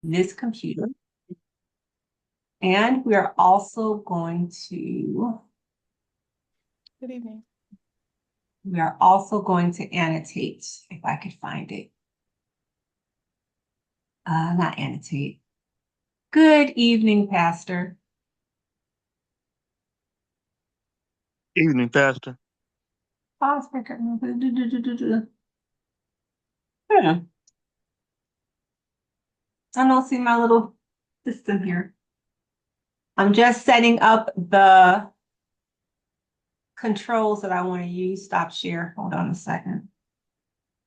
this computer. And we are also going to, Good evening. we are also going to annotate, if I could find it. Not annotate. Good evening, Pastor. Evening, Pastor. Pause for Yeah. I don't see my little system here. I'm just setting up the controls that I want to use. Stop share. Hold on a second.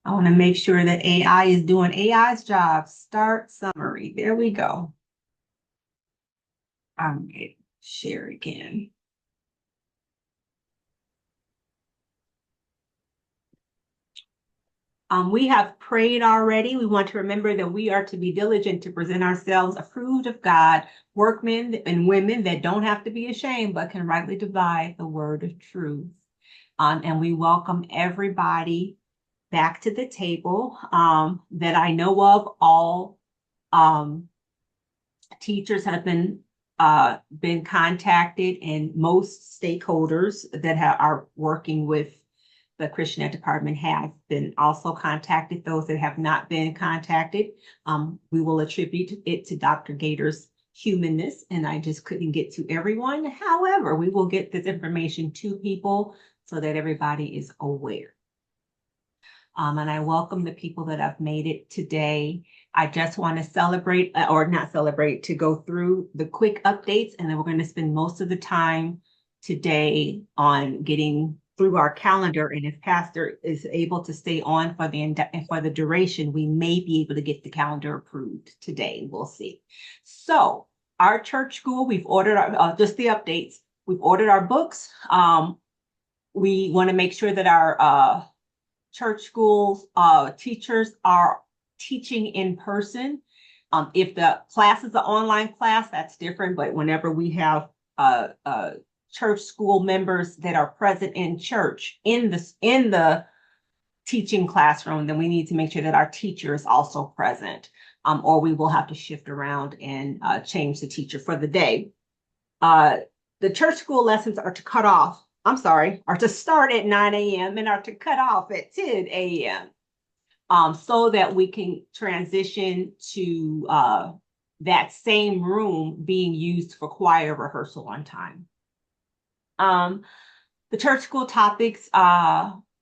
I want to make sure that AI is doing AI's job. Start summary. There we go. I'm going to share again. We have prayed already. We want to remember that we are to be diligent to present ourselves approved of God, workmen and women that don't have to be ashamed, but can rightly divide the word of truth. And we welcome everybody back to the table that I know of. All teachers have been contacted, and most stakeholders that are working with the Christian Ed Department have been also contacted. Those that have not been contacted, we will attribute it to Dr. Gator's humanness, and I just couldn't get to everyone. However, we will get this information to people so that everybody is aware. And I welcome the people that have made it today. I just want to celebrate, or not celebrate, to go through the quick updates, and then we're going to spend most of the time today on getting through our calendar. And if Pastor is able to stay on for the duration, we may be able to get the calendar approved today. We'll see. So our church school, we've ordered our, just the updates. We've ordered our books. We want to make sure that our church schools teachers are teaching in person. If the class is an online class, that's different. But whenever we have church school members that are present in church in the teaching classroom, then we need to make sure that our teacher is also present, or we will have to shift around and change the teacher for the day. The church school lessons are to are to start at 9 a.m. and are to cut off at 10 a.m. So that we can transition to that same room being used for choir rehearsal on time. The church school topics,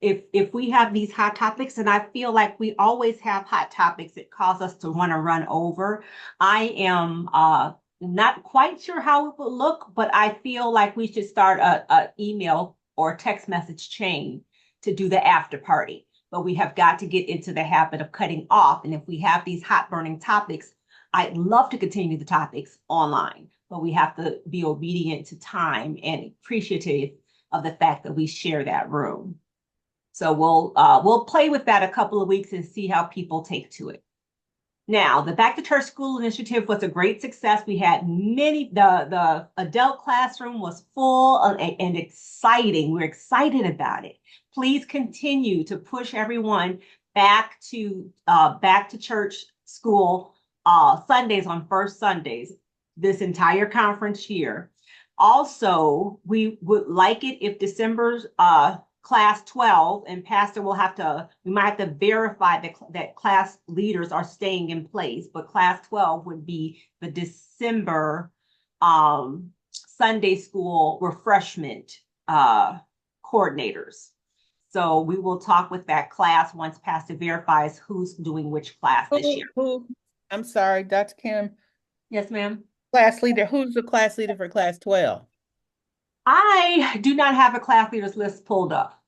if we have these hot topics, and I feel like we always have hot topics that cause us to want to run over, I am not quite sure how it will look, but I feel like we should start a email or text message chain to do the after party. But we have got to get into the habit of cutting off. And if we have these hot burning topics, I'd love to continue the topics online, but we have to be obedient to time and appreciative of the fact that we share that room. So we'll play with that a couple of weeks and see how people take to it. Now, the Back to Church School Initiative was a great success. We had the adult classroom was full and exciting. We're excited about it. Please continue to push everyone back to church school Sundays on first Sundays, this entire conference year. Also, we would like it if December's class 12, and Pastor will we might have to verify that class leaders are staying in place, but class 12 would be the December Sunday school refreshment coordinators. So we will talk with that class once Pastor verifies who's doing which class this year. I'm sorry, Dr. Kim. Yes, ma'am. Class leader, who's the class leader for class 12? I do not have a class leaders list pulled up.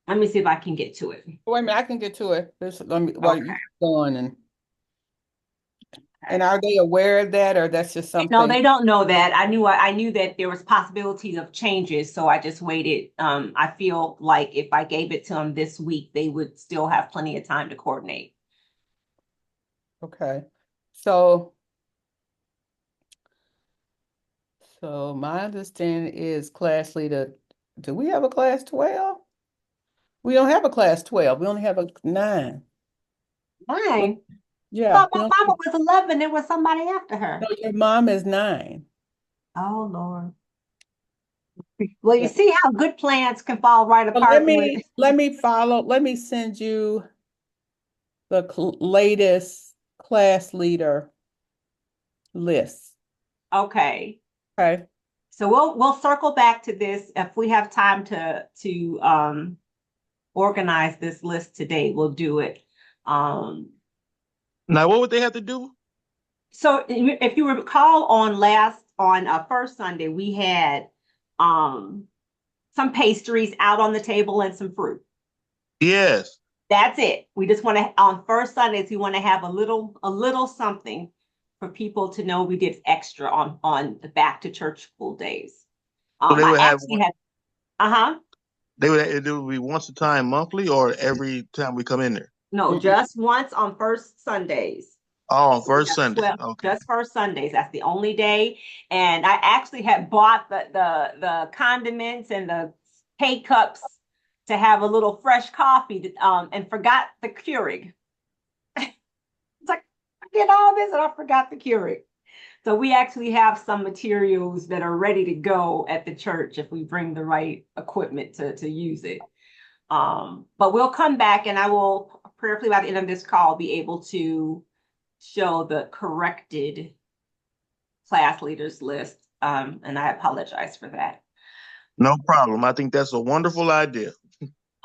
Let me see if I can get to it. Wait a minute, I can get to it. While you going and are they aware of that, or that's just something? No, they don't know that. I knew that there was possibilities of changes, so I just waited. I feel like if I gave it to them this week, they would still have plenty of time to coordinate. Okay. So my understanding is class leader, do we have a class 12? We don't have a class 12. We only have a 9. 9. Yeah. Thought my mama was 11, there was somebody after her. No, your mom is 9. Oh, Lord. Well, you Yeah. see how good plans can fall right But let apart when. me let me send you the latest class leader list. Okay. Okay. So we'll circle back to this if we have time to organize this list today, we'll do it. Now, what would they have to do? So if you recall on first Sunday, we had um some pastries out on the table and some fruit. Yes. That's it. We just want to on first Sundays, we want to have a little something for people to know we did extra on the back to church school days. So they I would have actually had uh-huh. it would be once a time monthly or every time we come in there. No, Mm-mm. just once on first Sundays. Oh, on first Just Sunday. well, Okay. just first Sundays. That's the only day. And I actually had bought the condiments and the K-cups to have a little fresh coffee, and forgot the Keurig. It's like I did all this and I forgot the Keurig. So we actually have some materials that are ready to go at the church if we bring the right equipment to use it. But we'll come back and I will prayerfully by the end of this call be able to show the corrected class leaders list. And I apologize for that. No problem. I think that's a wonderful idea.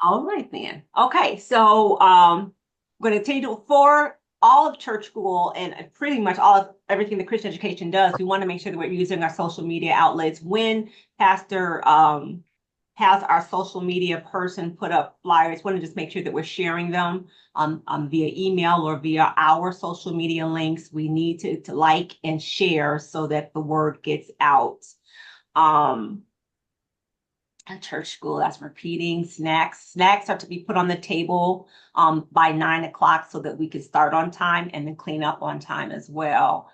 All right, then. Okay, so I'm going to tell you for all of church school and pretty much all of everything that Christian education does, we want to make sure that we're using our social media outlets. When Pastor has our social media person put up flyers, want to just make sure that we're sharing them via email or via our social media links. We need to like and share so that the word gets out. Um, at church school, that's repeating snacks are to be put on the table by 9 o'clock so that we can start on time and then clean up on time as well.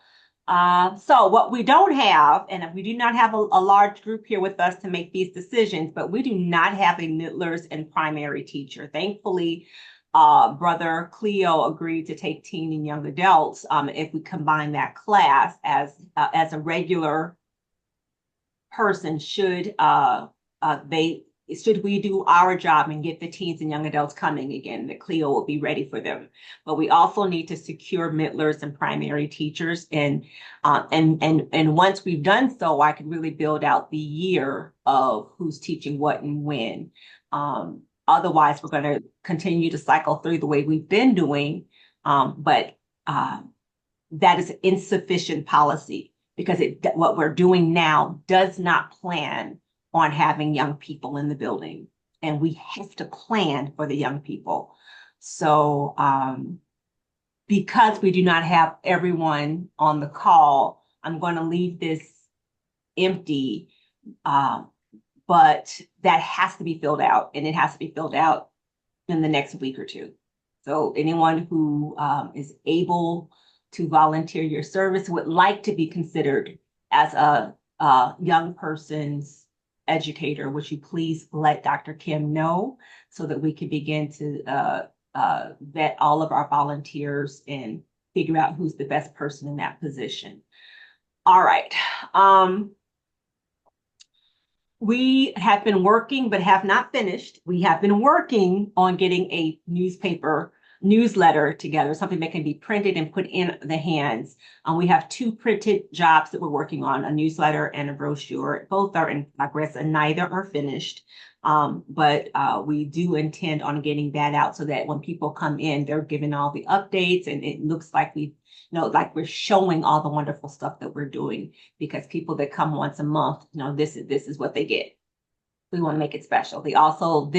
So what we don't have, and we do not have a large group here with us to make these decisions, but we do not have a middlers and primary teacher. Thankfully, Brother Cleo agreed to take teen and young adults if we combine that class as a regular person should we do our job and get the teens and young adults coming again, that Cleo will be ready for them. But we also need to secure middlers and primary teachers. And once we've done so, I can really build out the year of who's teaching what and when. Otherwise, we're going to continue to cycle through the way we've been doing. But that is insufficient policy because what we're doing now does not plan on having young people in the building, and we have to plan for the young people. So because we do not have everyone on the call, I'm going to leave this empty, but that has to be filled out, and it has to be filled out in the next week or two. So anyone who is able to volunteer your service would like to be considered as a young person's educator, would you please let Dr. Kim know so that we can begin to vet all of our volunteers and figure out who's the best person in that position. All right. We have been working, but have not finished. We have been working on getting a newsletter together, something that can be printed and put in the hands. We have 2 printed jobs that we're working on, a newsletter and a brochure. Both are in progress and neither are finished. But we do intend on getting that out so that when people come in, they're given all the updates and it looks like like we're showing all the wonderful stuff that we're doing, because people that come once a month, this is what they get. We want to make it special. They also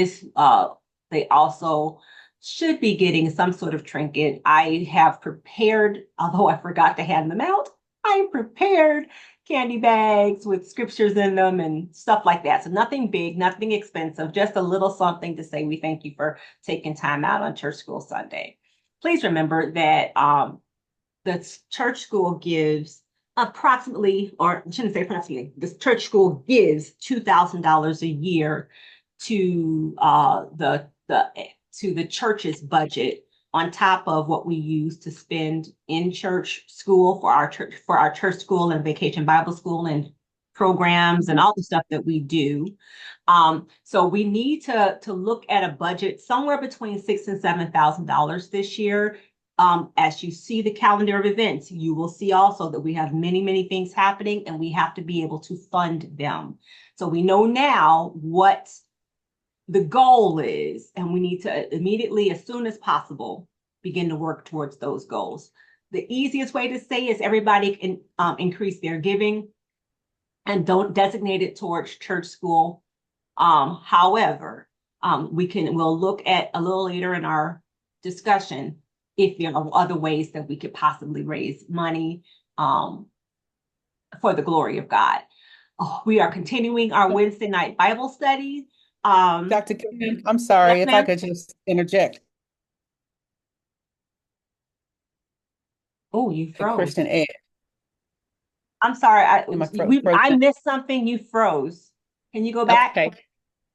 should be getting some sort of trinket. I have prepared, although I forgot to hand them out, I prepared candy bags with scriptures in them and stuff like that. So nothing big, nothing expensive, just a little something to say we thank you for taking time out on Church School Sunday. Please remember that the church school gives approximately, or I shouldn't say approximately, the church school gives $2,000 a year to the church's budget on top of what we use to spend in church school for our church school and vacation Bible school and programs and all the stuff that we do. So we need to look at a budget somewhere between $6,000 and $7,000 this year. As you see the calendar of events, you will see also that we have many, many things happening and we have to be able to fund them. So we know now what the goal is, and we need to immediately, as soon as possible, begin to work towards those goals. The easiest way to say is everybody can increase their giving and don't designate it towards church school. However, we'll look at a little later in our discussion if there are other ways that we could possibly raise money for the glory of God. We are continuing our Wednesday night Bible studies. Dr. Kim, I'm sorry yes, if I could just interject. Oh, you The froze. Christian Ed. I'm sorry. Am I I missed something. You froze. Can you go back? Okay.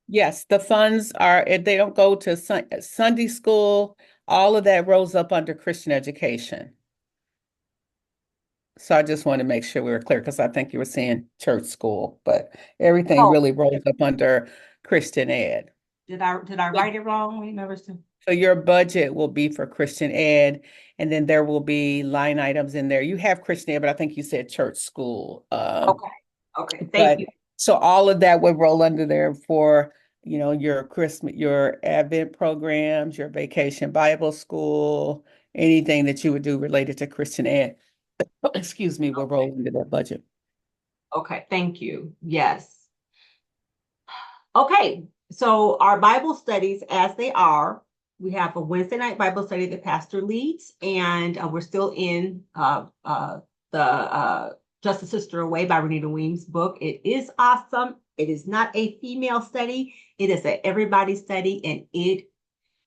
Yes, the funds are, if they don't go to Sunday school, all of that rolls up under Christian education. So I just want to make sure we were clear because I think you were saying church school, but everything really rolls up under Christian Ed. Did I write it wrong? We never said. So your budget will be for Christian Ed, and then there will be line items in there. You have Christian Ed, but I think you said church school. Okay. Thank you. So all of that would roll under there for, your Christmas, your Advent programs, your vacation Bible school, anything that you would do related to Christian Ed. Excuse me, will roll into that budget. Okay, thank you. Yes. Okay, so our Bible studies as they are, we have a Wednesday night Bible study that Pastor leads, and we're still in the Just a Sister Away by Renita Weems book. It is awesome. It is not a female study. It is an everybody study, and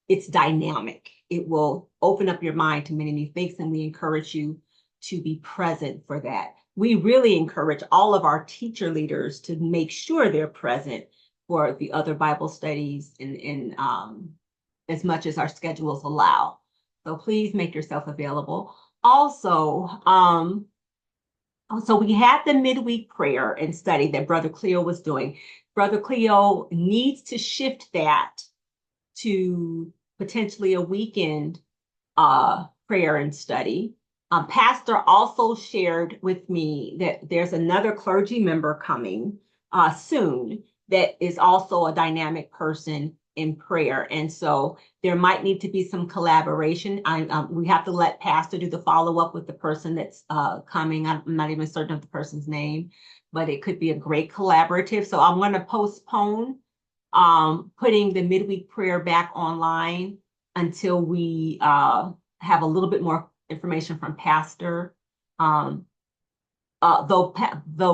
it's dynamic. It will open up your mind to many new things, and we encourage you to be present for that. We really encourage all of our teacher leaders to make sure they're present for the other Bible studies in as much as our schedules allow. So please make yourself available. Also, so we had the midweek prayer and study that Brother Cleo was doing. Brother Cleo needs to shift that to potentially a weekend prayer and study. Pastor also shared with me that there's another clergy member coming soon that is also a dynamic person in prayer. And so there might need to be some collaboration. We have to let Pastor do the follow-up with the person that's coming. I'm not even certain of the person's name, but it could be a great collaborative. So I'm going to postpone putting the midweek prayer back online until we have a little bit more information from Pastor. Though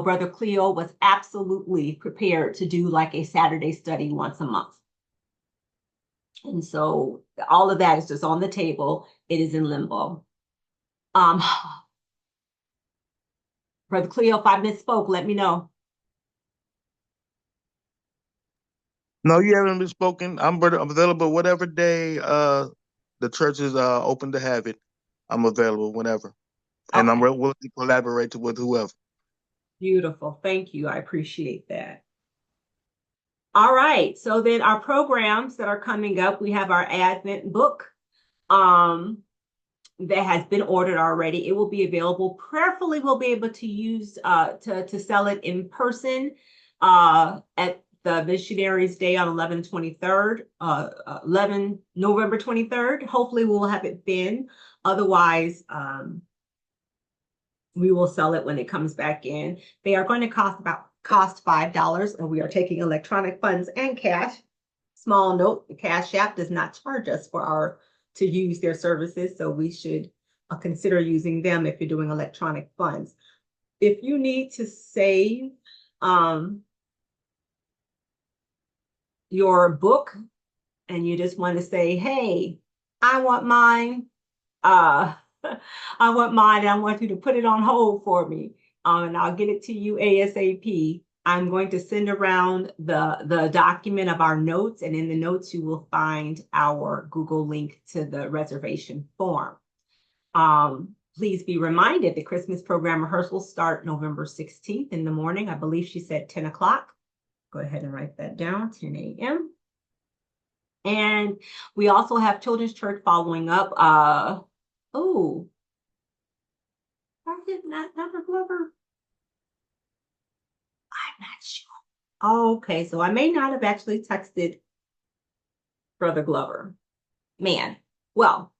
Brother Cleo was absolutely prepared to do like a Saturday study once a month. And so all of that is just on the table. It is in limbo. Brother Cleo, if I misspoke, let me know. No, you haven't misspoken. I'm available whatever day the church is open to have it. I'm available whenever. And Okay. I'm willing to collaborate with whoever. Beautiful. Thank you. I appreciate that. All right. So then our programs that are coming up, we have our Advent book that has been ordered already. It will be available. Prayerfully, we'll be able to use to sell it in person at the Missionaries Day on November 23rd. Hopefully we'll have it then. Otherwise, we will sell it when it comes back in. They are going to cost $5, and we are taking electronic funds and cash. Small note, the Cash App does not charge us to use their services, so we should consider using them if you're doing electronic funds. If you need to save your book and you just want to say, hey, I want mine, I want mine, and I want you to put it on hold for me, and I'll get it to you ASAP. I'm going to send around the document of our notes, and in the notes you will find our Google link to the reservation form. Please be reminded the Christmas program rehearsals start November 16th in the morning. I believe she said 10 o'clock. Go ahead and write that down, 10 a.m. And we also have Children's Church following up. Oh, I did not number Glover. I'm not sure. Oh, okay, so I may not have actually texted Brother Glover. Man, well,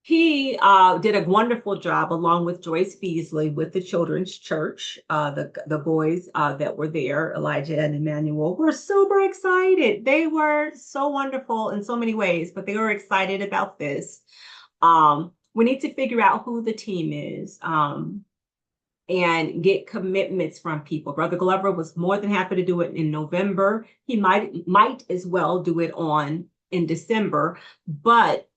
he did a wonderful job along with Joyce Beasley with the Children's Church. The boys that were there, Elijah and Emmanuel, were super excited. They were so wonderful in so many ways, but they were excited about this. We need to figure out who the team is and get commitments from people. Brother Glover was more than happy to do it in November. He might as well do it in December, but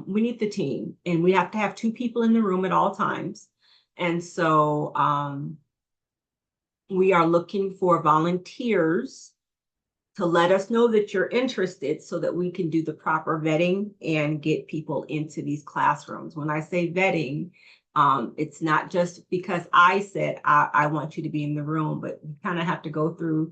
we need the team, and we have to have 2 people in the room at all times. And so we are looking for volunteers to let us know that you're interested so that we can do the proper vetting and get people into these classrooms. When I say vetting, it's not just because I said I want you to be in the room, but you kind of have to go through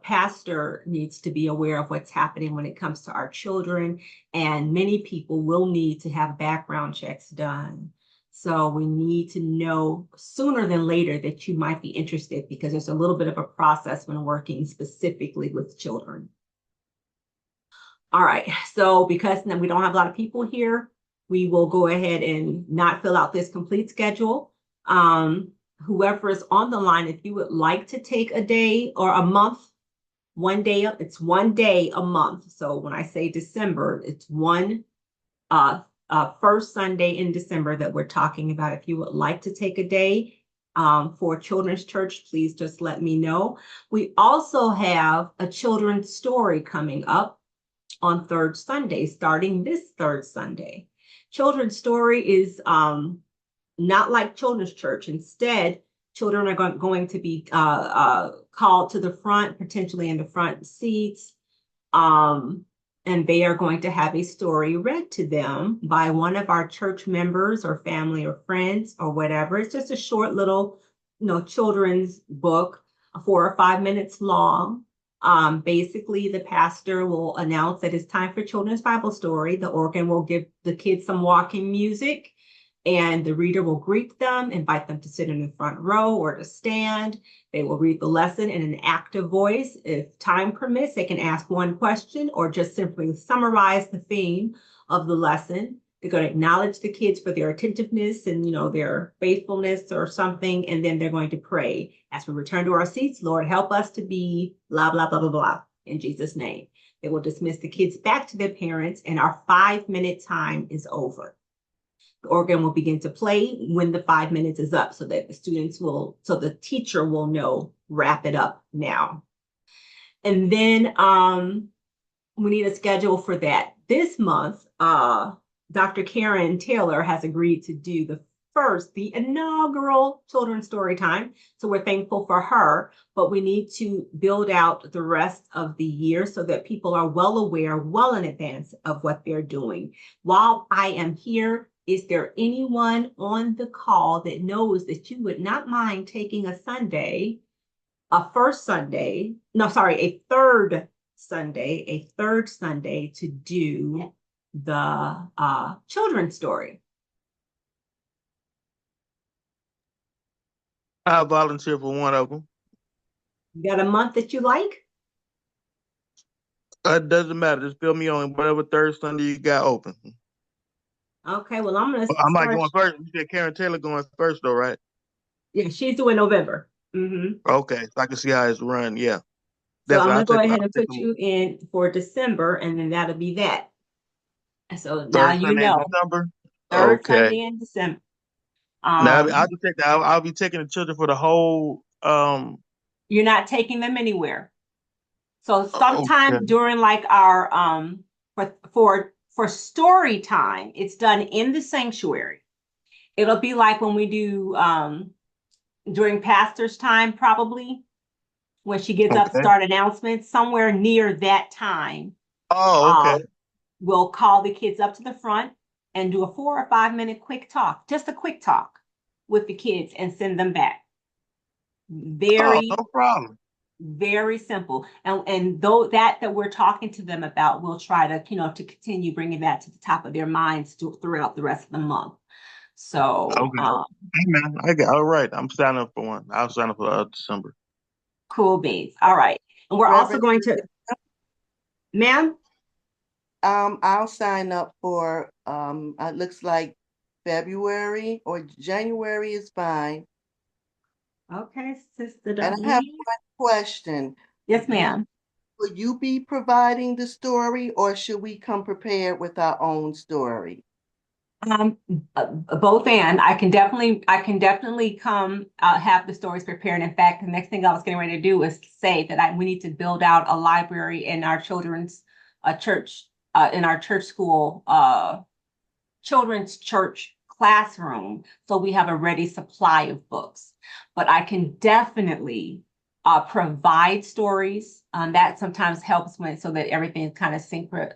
pastor needs to be aware of what's happening when it comes to our children, and many people will need to have background checks done. So we need to know sooner than later that you might be interested, because there's a little bit of a process when working specifically with children. All right, so because we don't have a lot of people here, we will go ahead and not fill out this complete schedule. Whoever is on the line, if you would like to take a day or a month, one day, it's 1 day a month. So when I say December, it's one first Sunday in December that we're talking about. If you would like to take a day for Children's Church, please just let me know. We also have a children's story coming up on third Sunday, starting this third Sunday. Children's story is not like Children's Church. Instead, children are going to be called to the front, potentially in the front seats. And they are going to have a story read to them by one of our church members or family or friends or whatever. It's just a short little, children's book, 4 or 5 minutes long. Basically, the pastor will announce that it's time for children's Bible story. The organ will give the kids some walking music, and the reader will greet them, invite them to sit in the front row or to stand. They will read the lesson in an active voice. If time permits, they can ask one question or just simply summarize the theme of the lesson. They're going to acknowledge the kids for their attentiveness and, their faithfulness or something. And then they're going to pray. As we return to our seats, Lord, help us to be blah, blah, blah, blah, blah, in Jesus' name. They will dismiss the kids back to their parents, and our 5-minute time is over. The organ will begin to play when the 5 minutes is up, so that the teacher will know, wrap it up now. And then we need a schedule for that. This month, Dr. Karen Taylor has agreed to do the inaugural children's story time. So we're thankful for her, but we need to build out the rest of the year so that people are well aware, well in advance of what they're doing. While I am here, is there anyone on the call that knows that you would not mind taking a third Sunday to do the children's story? I volunteer for one of them. You got a month that you like? It doesn't matter. Just fill me on whatever third Sunday you got open. Okay, well, I'm going to I'm not going first. You said Karen Taylor going first, though, right? Yeah, she's doing November. Mm-hmm. Okay, so I can see how it's run. Yeah. So I'm going to go ahead and put you in for December, and then that'll be that. So now you know. December? Third Sunday in December. Now I'll be taking the children for the whole. You're not taking them anywhere. So sometime during like our for story time, it's done in the sanctuary. It'll be like when we do during pastor's time, probably, when she gets up to Okay. start announcements, somewhere near that time. Oh, okay. We'll call the kids up to the front and do a 4 or 5 minute quick talk, just a quick talk with the kids and send them back. Oh, Very, no problem. very simple. And though that we're talking to them about, we'll try to, to continue bringing that to the top of their minds throughout the rest of the month. So, Okay. Hey, man, all right. I'm signing up for one. I'll sign up for December. cool beans. All right. And we're also Reverend, going to, ma'am? I'll sign up for, it looks like February or January is fine. Okay, Sister And I have Darlene. one question. Yes, ma'am. Will you be providing the story or should we come prepared with our own story? Both and I can definitely come have the stories prepared. In fact, the next thing I was getting ready to do is say that we need to build out a library in our children's church in our church school children's church classroom, so we have a ready supply of books. But I can definitely provide stories. That sometimes helps so that everything is kind of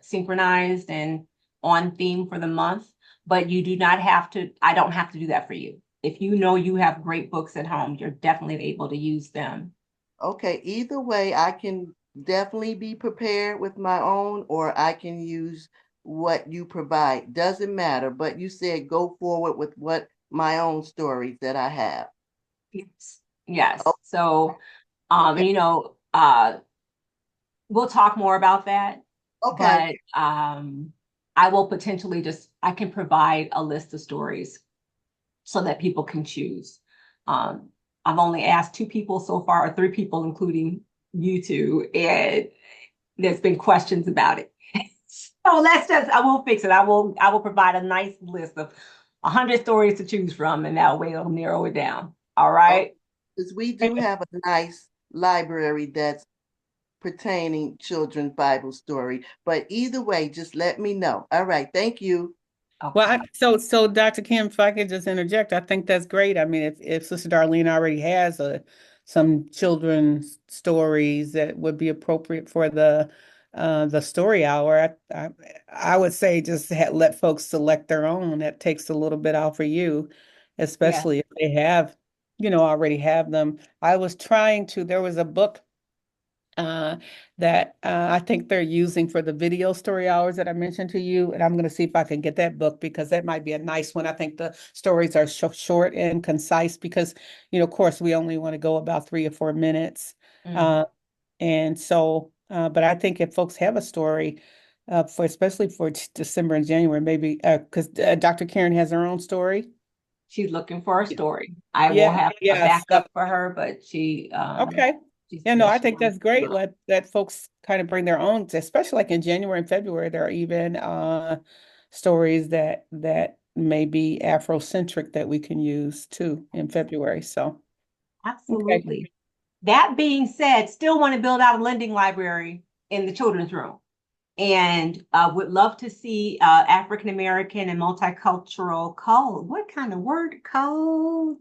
synchronized and on theme for the month. But you do not have to, I don't have to do that for you. If you know you have great books at home, you're definitely able to use them. Okay, either way, I can definitely be prepared with my own, or I can use what you provide. Doesn't matter, but you said go forward with what my own stories that I have. Yes. Yes. Oh, So, okay. we'll talk more about that. Okay. But I will potentially I can provide a list of stories so that people can choose. I've only asked 2 people so far, or 3 people, including you two, and there's been questions about it. So I will fix it. I will provide a nice list of 100 stories to choose from, and that way it'll narrow it down. All right. Because we do have a nice library that's pertaining children's Bible story. But either way, just let me know. All right. Thank you. Okay. Well, so Dr. Kim, if I could just interject, I think that's great. I mean, if Sister Darlene already has some children's stories that would be appropriate for the story hour, I would say just let folks select their own. That takes a little bit out for you, Yeah. especially if they have, already have them. There was a book that I think they're using for the video story hours that I mentioned to you. And I'm going to see if I can get that book because that might be a nice one. I think the stories are short and concise because, of course, we only want to go about 3 or 4 minutes. Mm. And so, but I think if folks have a story, especially for December and January, maybe because Dr. Karen has her own story. She's looking for a story. I will Yeah, have a yes. backup for her, but Okay. she Yeah, no, said I she think wanted that's to. great. Let folks kind of bring their own, especially like in January and February, there are even stories that may be Afrocentric that we can use too in February. So, okay. Absolutely. That being said, still want to build out a lending library in the children's room, and would love to see African American and multicultural what kind of word? Cultural,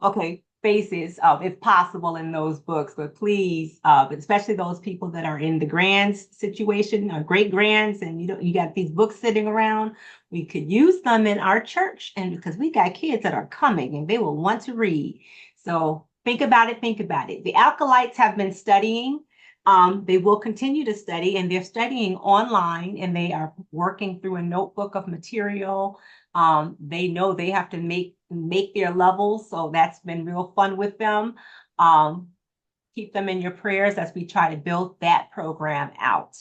okay, faces, if possible, in those books. But please, but especially those people that are in the grands situation, or great grands, and you got these books sitting around, we could use them in our church, and because we got kids that are coming and they will want to read. So think about it. Think about it. The Alkalites have been studying. They will continue to study, and they're studying online, and they are working through a notebook of material. They know they have to make their levels, so that's been real fun with them. Keep them in your prayers as we try to build that program out.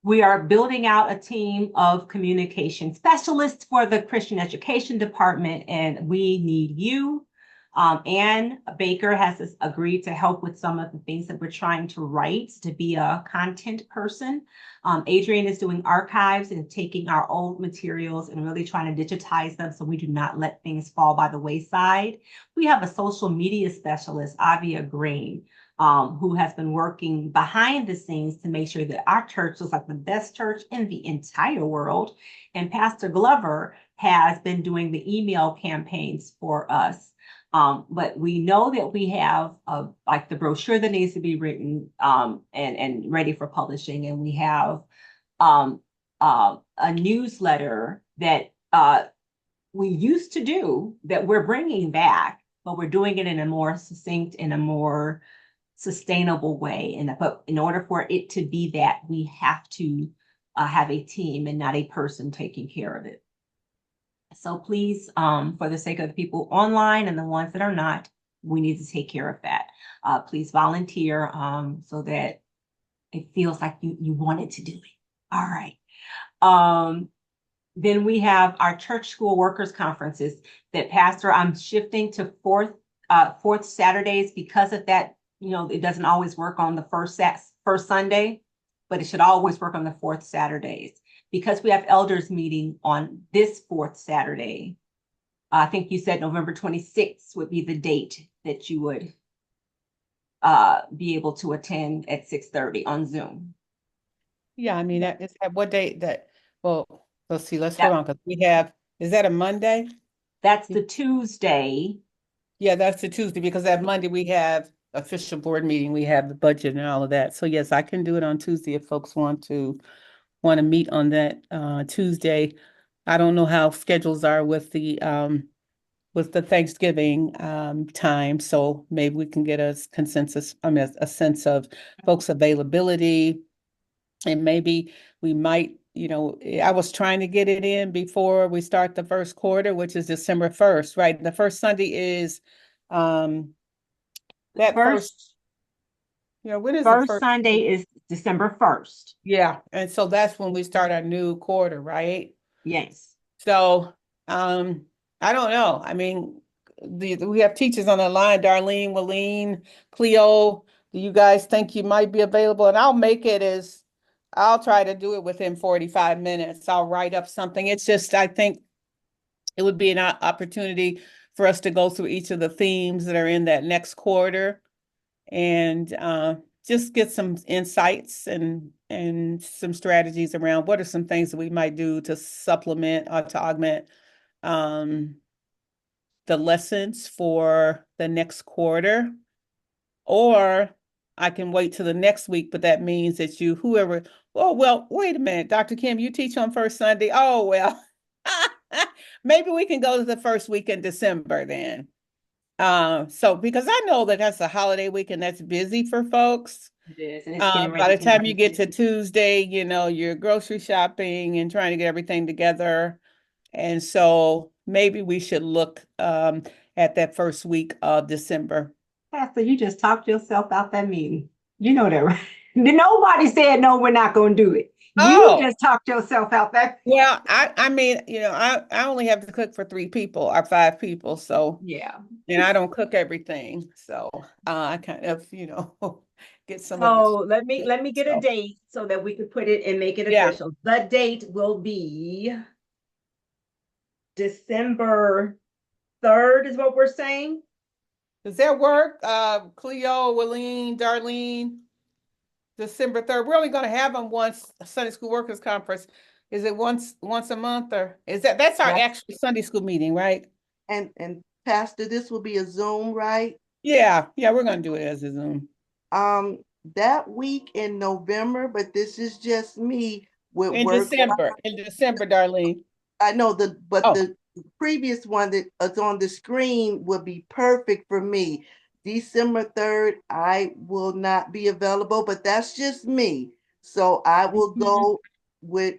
We are building out a team of communication specialists for the Christian Education Department, and we need you. Ann Baker has agreed to help with some of the things that we're trying to write, to be a content person. Adrian is doing archives and taking our old materials and really trying to digitize them so we do not let things fall by the wayside. We have a social media specialist, Avia Green, who has been working behind the scenes to make sure that our church looks like the best church in the entire world. And Pastor Glover has been doing the email campaigns for us. But we know that we have like the brochure that needs to be written and ready for publishing, and we have a newsletter that we used to do that we're bringing back, but we're doing it in a more succinct, in a more sustainable way. But in order for it to be that, we have to have a team and not a person taking care of it. So please, for the sake of the people online and the ones that are not, we need to take care of that. Please volunteer so that it feels like you wanted to do it. All right. Then we have our church school workers conferences that Pastor, I'm shifting to fourth Saturdays because of that. It doesn't always work on the first Sunday, but it should always work on the fourth Saturdays. Because we have elders meeting on this fourth Saturday, I think you said November 26th would be the date that you would be able to attend at 6:30 on Zoom. Yeah, I mean, that is what date that, well, let's see, let's Yeah. hold on, because we have, is that a Monday? That's the Tuesday. Yeah, that's the Tuesday, because that Monday we have official board meeting, we have the budget and all of that. So yes, I can do it on Tuesday if folks want to meet on that Tuesday. I don't know how schedules are with the Thanksgiving time, so maybe we can get a consensus, I mean, a sense of folks' availability. And maybe we might, I was trying to get it in before we start the first quarter, which is December 1st, right? The first Sunday is that first, when is the First first? Sunday is December 1st. Yeah, and so that's when we start our new quarter, right? Yes. So, I don't know. I mean, we have teachers on the line, Darlene, Walleen, Cleo. Do you guys think you might be available? And I'll try to do it within 45 minutes. I'll write up something. It's just, I think it would be an opportunity for us to go through each of the themes that are in that next quarter and just get some insights and some strategies around what are some things that we might do to supplement or to augment the lessons for the next quarter. Or I can wait till the next week, but that means that well, wait a minute, Dr. Kim, you teach on first Sunday. Oh, well, maybe we can go to the first week in December then. So because I know that that's a holiday week and that's busy for folks. It is. And it's getting ready By the to time be- you get to Tuesday, you're grocery shopping and trying to get everything together. And so maybe we should look at that first week of December. Pastor, you just talked yourself out that meeting. You know that, right? Nobody said, no, we're not going to do it. Oh. You just talked yourself out that. Well, I mean, I only have to cook for 3 people or 5 people. So, Yeah. and I don't cook everything. So I kind of, get some So of let me get a So- date so that we could put it and make it Yeah. official. The date will be December 3rd is what we're saying. Does that work? Cleo, Walleen, Darlene, December 3rd. We're only going to have them once, Sunday School Workers Conference. Is it once a month, or that's our Yes. actual Sunday school meeting, right? And Pastor, this will be a Zoom, right? Yeah, we're going to do it as a Zoom. That week in November, but this is just me with In work. December, Darlene. I know Oh. the previous one that is on the screen would be perfect for me. December 3rd, I will not be available, but that's just me. So I will go with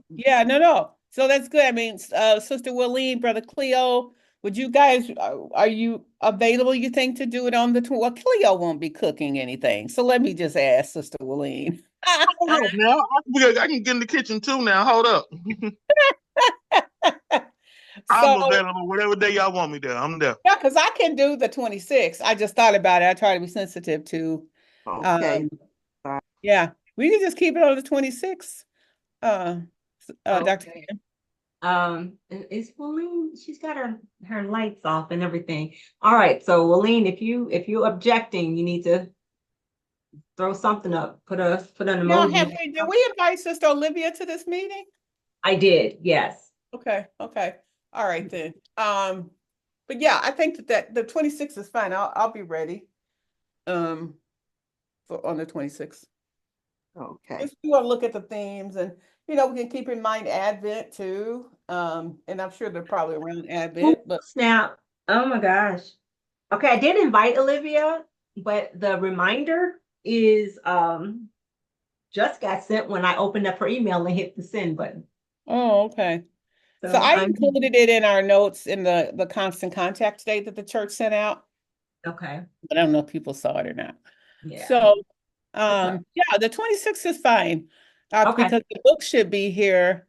Yeah, no. So that's good. I mean, Sister Walleen, Brother Cleo, would you guys, are you available, you think, to do it on the well, Cleo won't be cooking anything. So let me just ask Sister Walleen. Hold up now. I can get in the kitchen too now. Hold up. I'm So, available whatever day y'all want me there. I'm there. yeah, because I can do the 26th. I just thought about it. I try to be sensitive to, okay. yeah, we can just keep it on the 26th. Dr. Okay. Kim. Is Walleen, she's got her lights off and everything. All right, so Walleen, if you objecting, you need to throw something up, put an Now, emoji. did we invite Sister Olivia to this meeting? I did, yes. Okay, okay. All right then. But yeah, I think that the 26th is fine. I'll be ready. Um, for on the 26th. Okay. If you want to look at the themes and we can keep in mind Advent too. And I'm sure they're probably around Ooh, Advent, but snap. Oh my gosh. Okay, I did invite Olivia, but the reminder is just got sent when I opened up her email and hit the send button. oh, okay. So So I I'm included it in our notes in the constant contact date that the church sent out, okay. but I don't know if people saw it or not. Yeah. So That's all. yeah, the 26th is fine. Okay. Because the book should be here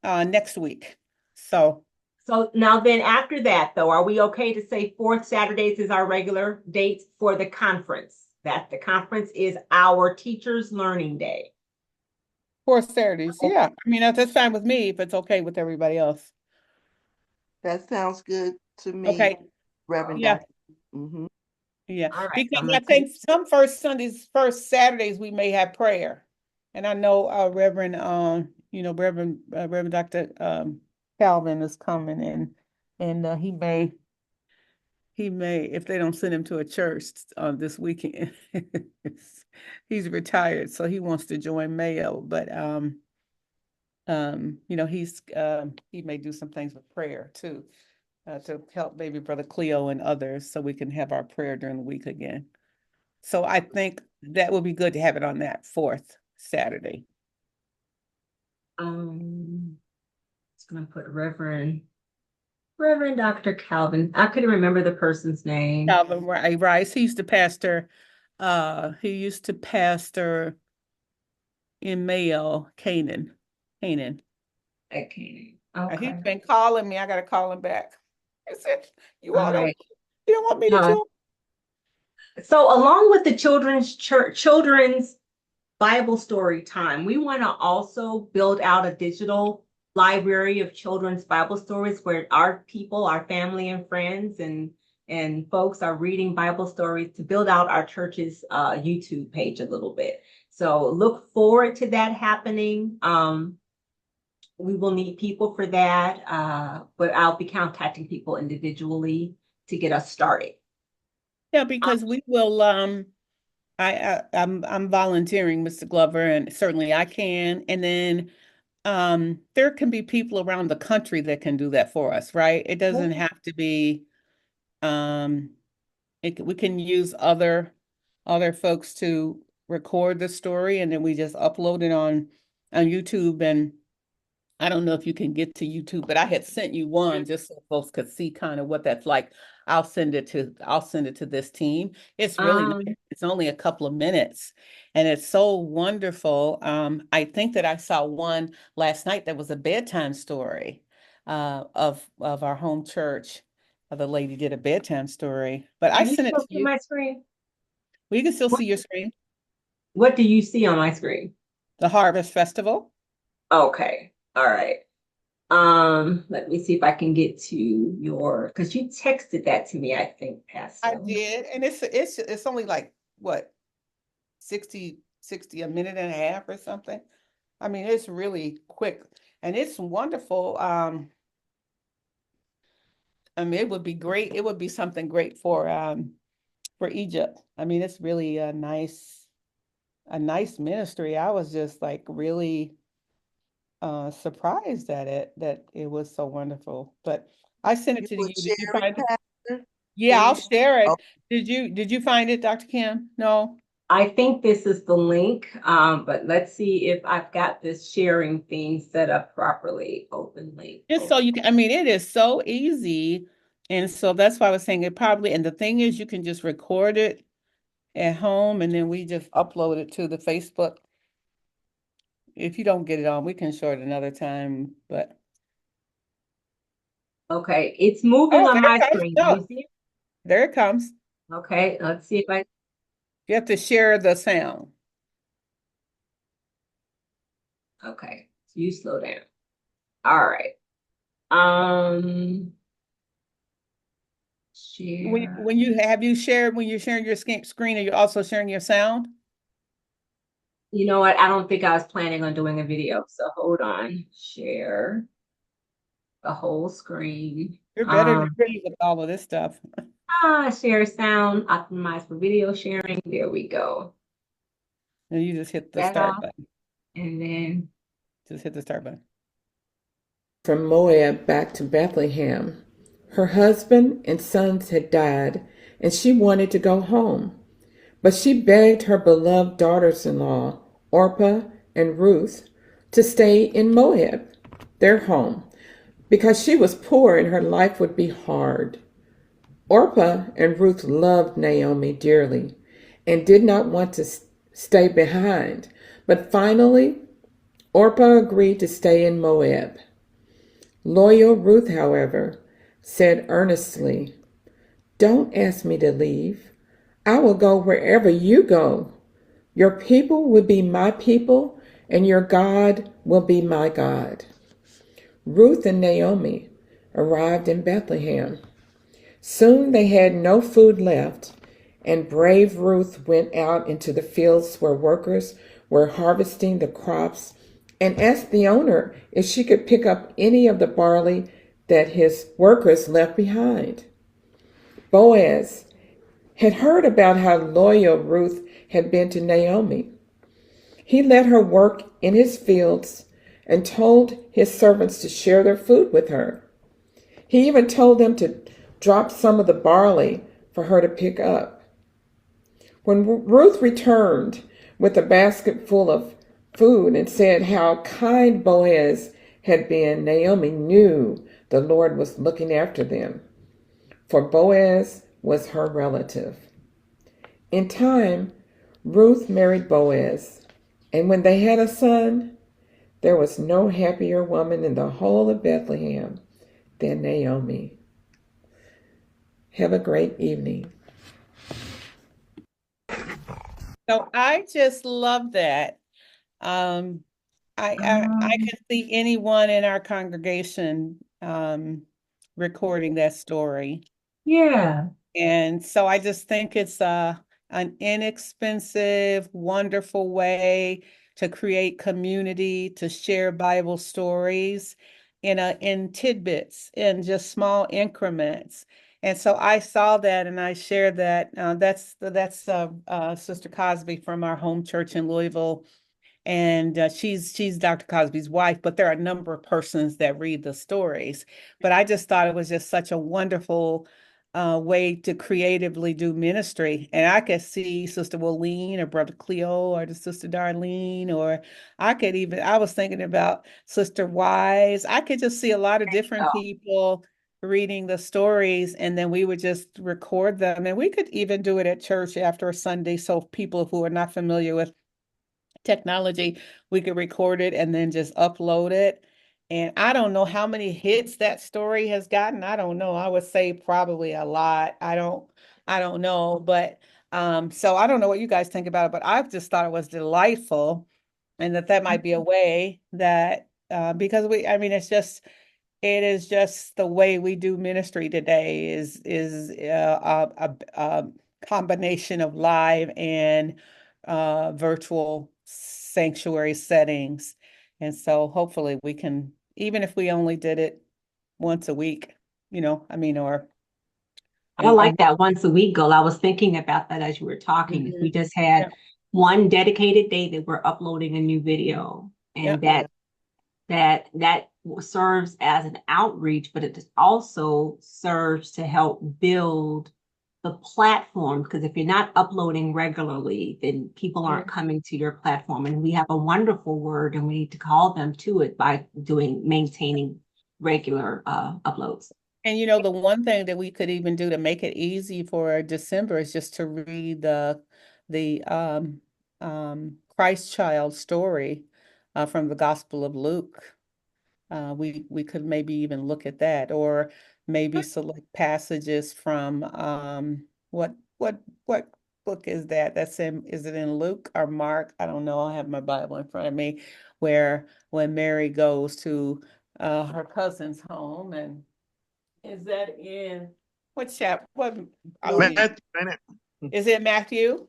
next week. So So now then after that though, are we okay to say fourth Saturdays is our regular date for the conference? That the conference is our teachers' learning day. for Saturdays, yeah. I mean that's fine with me if it's okay with everybody else. That sounds good to me, Okay. Reverend Yeah. Dr. Mm-hmm. Yeah, All right. So because I'm I gonna think some first Sundays, first Saturdays, we may have prayer. And I know Reverend Dr. Calvin is coming and he may, if they don't send him to a church this weekend, he's retired, so he wants to join Mayo, but he may do some things with prayer too, to help maybe Brother Cleo and others, so we can have our prayer during the week again. So I think that would be good to have it on that fourth Saturday. just gonna put Reverend Dr. Calvin. I couldn't remember the person's name. Calvin Rice, he used to pastor in Mayo, Canaan. Canaan. Okay. He's Okay. been calling me. I gotta call him back. I said, you All all don't right. you don't want me to Uh, join? so along with the children's Bible story time, we want to also build out a digital library of children's Bible stories where our people, our family and friends and folks are reading Bible stories to build out our church's YouTube page a little bit. So look forward to that happening. We will need people for that, but I'll be contacting people individually to get us started. Yeah, because we will I'm volunteering, Mr. Glover, and certainly I can. And then there can be people around the country that can do that for us, right? It doesn't have to be um we can use other folks to record the story and then we just upload it on YouTube. And I don't know if you can get to YouTube, but I had sent you one just so folks could see kind of what that's like. I'll send it to this team. It's really Um, nice. It's only a couple of minutes and it's so wonderful. I think that I saw one last night that was a bedtime story of our home church. The lady did a bedtime story, but I can you sent it still to see you. my screen? Well, you can still What, see your screen. what do you see on my screen? The Harvest Festival. Okay. All right. Let me see if I can get to because you texted that to me, I think, I Pastor. did, and it's only like what 60 a minute and a half or something. I mean, it's really quick and it's wonderful. I mean, it would be great. It would be something great for Egypt. I mean, it's really a nice ministry. I was just like really surprised at it that it was so wonderful. But I sent it You to will you. Did you share it, find it? Pastor? Yeah, Can I'll you? share Oh, it. Did you find it, Dr. Kim? No. I think this is the link, but let's see if I've got this sharing thing set up properly. Open link. Just so you can, I mean, it is so easy. And so that's why I was saying it probably, and the thing is you can just record it at home and then we just upload it to the Facebook. If you don't get it on, we can show it another time, but Okay, it's moving oh, on there my it comes. screen. Do you No, see it? there it comes. Okay, let's see if I. You have to share the sound. Okay, so you slow down. All right. Um, share. When you shared when you're sharing your screen, are you also sharing your sound? You know what? I don't think I was planning on doing a video, so hold on. Share. the whole screen. You're better than me with all of this stuff. Share sound, optimize for video sharing. There we go. And you just hit the That start off, button. and then Just hit the start button. From Moab back to Bethlehem. Her husband and sons had died, and she wanted to go home. But she begged her beloved daughters-in-law, Orpah and Ruth, to stay in Moab, their home, because she was poor and her life would be hard. Orpah and Ruth loved Naomi dearly and did not want to stay behind, but finally, Orpah agreed to stay in Moab. Loyal Ruth, however, said earnestly, "Don't ask me to leave. I will go wherever you go. Your people will be my people, and your God will be my God." Ruth and Naomi arrived in Bethlehem. Soon they had no food left, and brave Ruth went out into the fields where workers were harvesting the crops and asked the owner if she could pick up any of the barley that his workers left behind. Boaz had heard about how loyal Ruth had been to Naomi. He let her work in his fields and told his servants to share their food with her. He even told them to drop some of the barley for her to pick up. When Ruth returned with a basket full of food and said how kind Boaz had been, Naomi knew the Lord was looking after them, for Boaz was her relative. In time, Ruth married Boaz, and when they had a son, there was no happier woman in the whole of Bethlehem than Naomi. Have a great evening. So I just love that. I could see anyone in our congregation recording that story. yeah. And so I just think it's an inexpensive, wonderful way to create community, to share Bible stories in tidbits, in just small increments. And so I saw that and I shared that. That's Sister Cosby from our home church in Louisville. And she's Dr. Cosby's wife, but there are a number of persons that read the stories. But I just thought it was just such a wonderful way to creatively do ministry. And I could see Sister Wileen or Brother Cleo or the Sister Darlene, or I was thinking about Sister Wise. I could just see a lot of different people reading the stories, and then we would just record them. And we could even do it at church after a Sunday. So people who are not familiar with technology, we could record it and then just upload it. And I don't know how many hits that story has gotten. I don't know. I would say probably a lot. I don't know, but so I don't know what you guys think about it, but I've just thought it was delightful, and that might be a way that because it is just the way we do ministry today is a combination of live and virtual sanctuary settings. And so hopefully we can, even if we only did it once a week, or I like that once a week goal. I was thinking about that as you were talking. If we just had one dedicated day that we're uploading a new video, and that serves as an outreach, but it also serves to help build the platform, because if you're not uploading regularly, then people aren't coming to your platform. And we have a wonderful word, and we need to call them to it by maintaining regular uploads. And the one thing that we could even do to make it easy for December is just to read the Christ child story from the Gospel of Luke. We could maybe even look at that, or maybe select passages from what book is that? Is it in Luke or Mark? I don't know. I have my Bible in front of me, where when Mary goes to her cousin's home, and is that in what chapter? What are we? Matthew, Is it Matthew?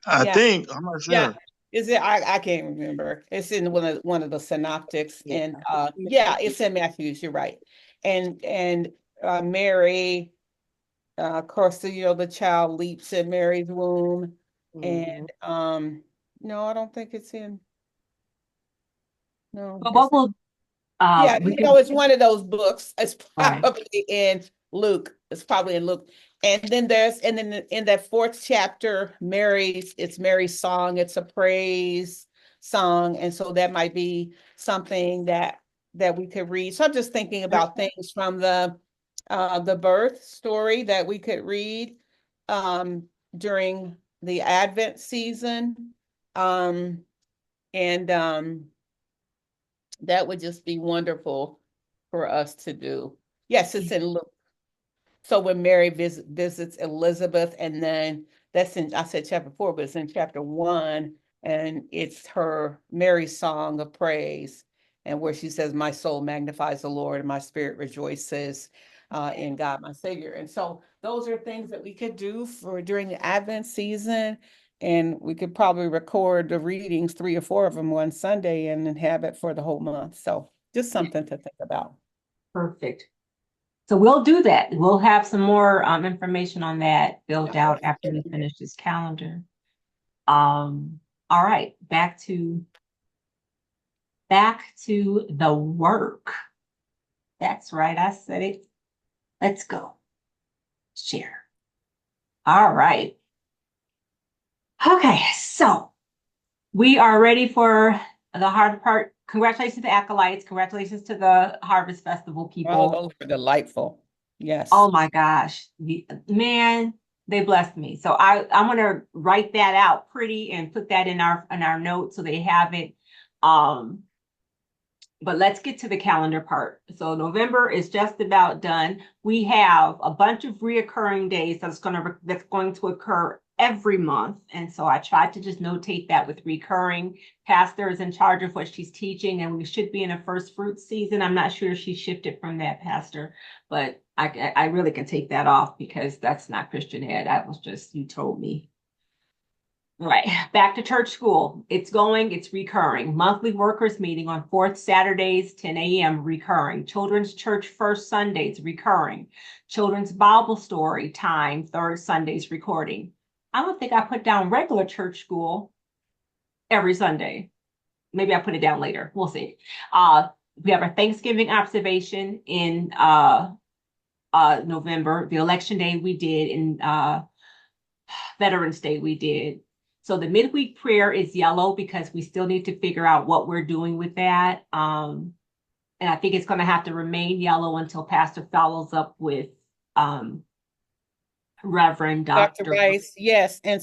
I Yeah. think, I'm not sure. Yeah. Is it? I can't remember. It's in one of the synoptics, Yeah. and yeah, it's in Matthew's. You're right, and Mary, of course, the child leaps in Mary's womb, Mhm. and no, I don't think it's in. No, But it's what will, yeah, we can, it's one of those books. It's right. probably in Luke. It's probably in Luke. And then in that fourth chapter, it's Mary's song. It's a praise song. And so that might be something that we could read. So I'm just thinking about things from the birth story that we could read during the Advent season. And that would just be wonderful for us to do. Yes, it's in Luke. So when Mary visits Elizabeth, and then that's in, I said chapter 4, but it's in chapter 1, and it's her Mary's song of praise, and where she says, "My soul magnifies the Lord, and my spirit rejoices in God, my Savior." And so those are things that we could do for during the Advent season. And we could probably record the readings, 3 or 4 of them one Sunday, and then have it for the whole month. So just something to think about. Perfect. So we'll do that. We'll have some more information on that built out after we finish this calendar. All right, back to the work. That's right, I said it. Let's go. Share. All right. Okay, so we are ready for the hard part. Congratulations to the acolytes. Congratulations to the Harvest Festival people. Those are delightful. Yes. Oh my gosh, man, they blessed me. So I'm gonna write that out pretty and put that in our notes so they have it. But let's get to the calendar part. So November is just about done. We have a bunch of reoccurring days that's going to occur every month. And so I tried to just notate that with recurring. Pastor is in charge of what she's teaching, and we should be in a first fruit season. I'm not sure if she shifted from that, Pastor, but I really can take that off because that's not Christian Ed. That was just, you told me. Right, back to church school. It's recurring. Monthly workers meeting on fourth Saturdays, 10 a.m. recurring. Children's church first Sundays recurring. Children's Bible story time, third Sundays recording. I don't think I put down regular church school every Sunday. Maybe I put it down later. We'll see. We have our Thanksgiving observation in November. The election day we did, in Veterans Day we did. So the midweek prayer is yellow because we still need to figure out what we're doing with that. And I think it's going to have to remain yellow until Pastor follows up with Reverend Dr. Dr. Rice, yes. And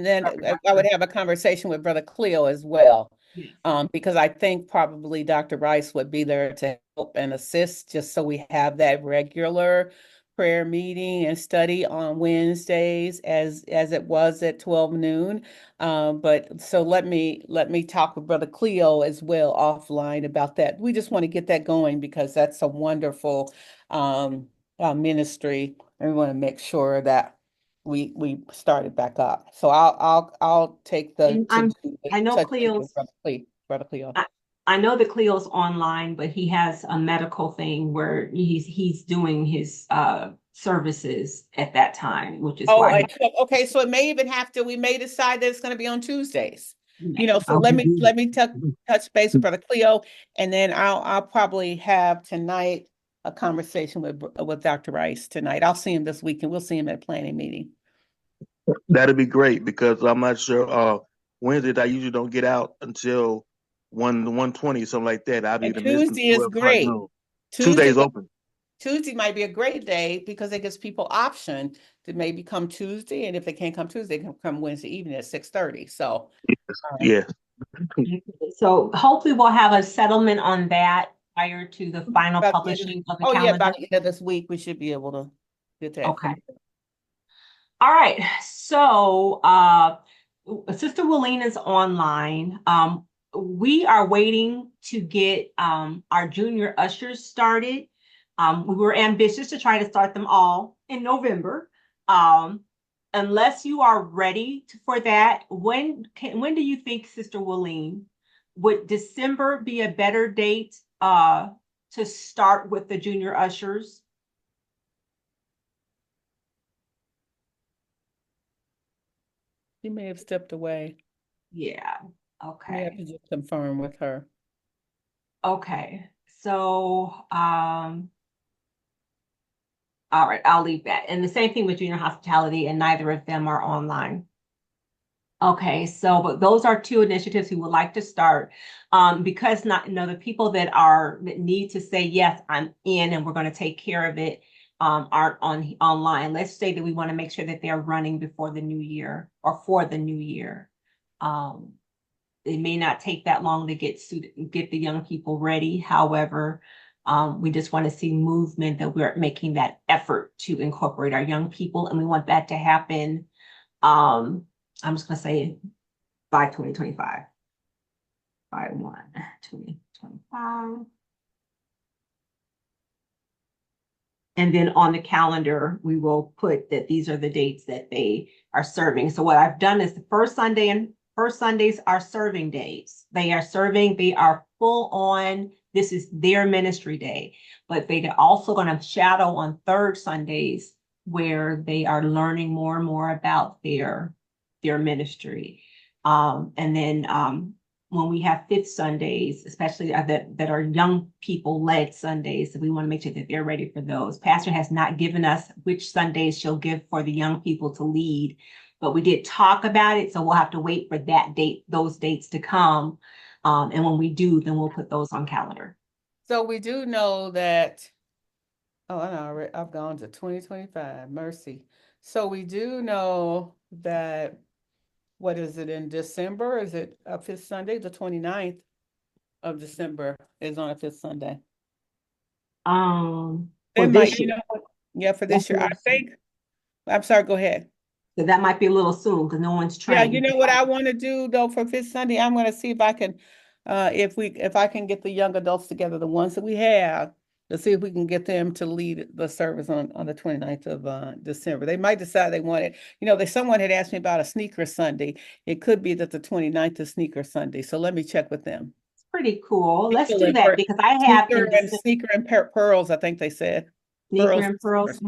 then I would have a conversation with Brother Cleo as well. Yes. Because I think probably Dr. Rice would be there to help and assist, just so we have that regular prayer meeting and study on Wednesdays as it was at 12 noon. But so let me talk with Brother Cleo as well offline about that. We just want to get that going because that's a wonderful ministry, and we want to make sure that we start it back up. So I'll take the I know touch Cleo's. with Brother Cleo. I know that Cleo's online, but he has a medical thing where he's doing his services at that time, which is why. Okay. So it may even we may decide that it's going to be on Tuesdays. So I'll let be me touch base with Brother Cleo, and then I'll probably have tonight a conversation with Dr. Rice tonight. I'll see him this week, and we'll see him at a planning meeting. That'd be great because I'm not sure. Wednesdays I usually don't get out until 1:20, something like that. I'll be And the missing Tuesday is 12 o'clock great. noon. Tuesday's open. Tuesday might be a great day because it gives people option to maybe come Tuesday, and if they can't come Tuesday, they can come Wednesday evening at 6:30. So Yes. So hopefully we'll have a settlement on that prior to the final by the publishing of the by calendar. the end of this week, we should be able to get that. Okay. All right. So Sister Willene is online. We are waiting to get our junior ushers started. We were ambitious to try to start them all in November. unless you are ready for that, when do you think, Sister Willeen, would December be a better date to start with the junior ushers? She may have stepped away. Yeah, We have okay. to just confirm with her. Okay, so all right, I'll leave that. And the same thing with junior hospitality, and neither of them are online. Okay, so but those are two initiatives we would like to start. Because not, the people that need to say, yes, I'm in and we're going to take care of it, aren't online. Let's say that we want to make sure that they're running before the new year or for the new year. It may not take that long to get the young people ready. However, we just want to see movement, that we're making that effort to incorporate our young people, and we want that to happen. I'm just gonna say by 2025, by 1/2025. And then on the calendar, we will put that these are the dates that they are serving. So what I've done is the first Sundays are serving days. They are full on. This is their ministry day, but they're also going to shadow on third Sundays, where they are learning more and more about their ministry. And then when we have fifth Sundays, especially that are young people led Sundays, so we want to make sure that they're ready for those. Pastor has not given us which Sundays she'll give for the young people to lead, but we did talk about it, so we'll have to wait for those dates to come. And when we do, then we'll put those on calendar. So we do know that, oh, I know, I've gone to 2025, mercy. So we do know that, what is it, in December? Is it a fifth Sunday? The 29th of December is on a fifth Sunday. For They this might, year. Yeah, for That's this year. a I little soon. think, I'm sorry, go ahead. So that might be a little soon because no one's Yeah, trained. you know what I want to do though for fifth Sunday? I'm going to see if I can, if I can get the young adults together, the ones that we have, to see if we can get them to lead the service on the 29th of December. They might decide they want it. Someone had asked me about a sneaker Sunday. It could be that the 29th is sneaker Sunday. So let me check with them. It's pretty cool. Let's Sneaker do and that because I have in December, sneaker and pearls, I think they said. sneaker and pearls.